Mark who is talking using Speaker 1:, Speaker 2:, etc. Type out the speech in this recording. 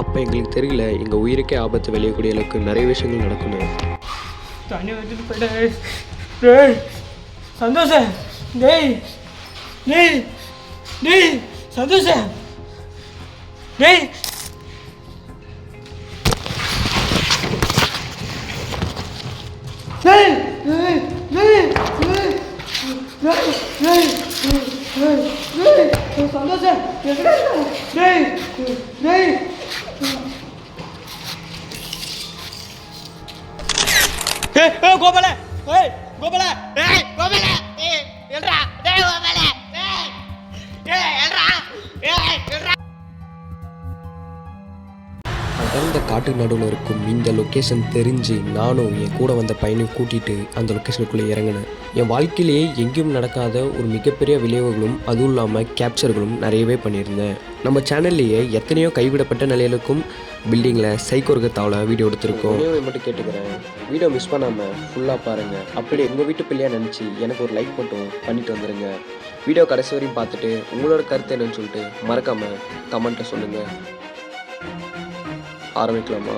Speaker 1: அப்போ எங்களுக்கு தெரியல எங்கள் உயிருக்கே ஆபத்து விளையக்கூடிய அளவுக்கு நிறைய விஷயங்கள் நடக்கணும்.
Speaker 2: தண்ணி வச்சுட்டு போயிட்டாரு. டேய் சந்தோஷம், டேய் டேய் டேய் சந்தோஷம், டேய் டேய் டேய் டேய் டேய் டேய் சந்தோஷம், டேய் டேய் கோபால, கோபால, கோபால, எல்ரா, கோபால, எல்ரா, எல்ரா.
Speaker 1: அடர்ந்த காட்டு நடுவில் இருக்கும் இந்த லொக்கேஷன் தெரிஞ்சு நானும் என் கூட வந்த பையனையும் கூட்டிகிட்டு அந்த லொக்கேஷனுக்குள்ளே இறங்கினேன். என் வாழ்க்கையிலேயே எங்கேயும் நடக்காத ஒரு மிகப்பெரிய விளைவுகளும் அதுவும் இல்லாமல் கேப்சர்களும் நிறையவே பண்ணியிருந்தேன். நம்ம சேனல்லையே எத்தனையோ கைவிடப்பட்ட நிலையிலுக்கும் பில்டிங்கில் சைக்கோர்கத்தாவில் வீடியோ எடுத்திருக்கோம். மட்டும் கேட்டுக்கிறேன், வீடியோ மிஸ் பண்ணாமல் ஃபுல்லாக பாருங்கள். அப்படி உங்கள் வீட்டு பிள்ளையாக நினச்சி எனக்கு ஒரு லைக் மட்டும் பண்ணிட்டு வந்துடுங்க. வீடியோ கடைசி வரையும் பார்த்துட்டு உங்களோட கருத்து என்னன்னு சொல்லிட்டு மறக்காமல் கமெண்ட்டை சொல்லுங்கள். ஆரம்பிக்கலாமா?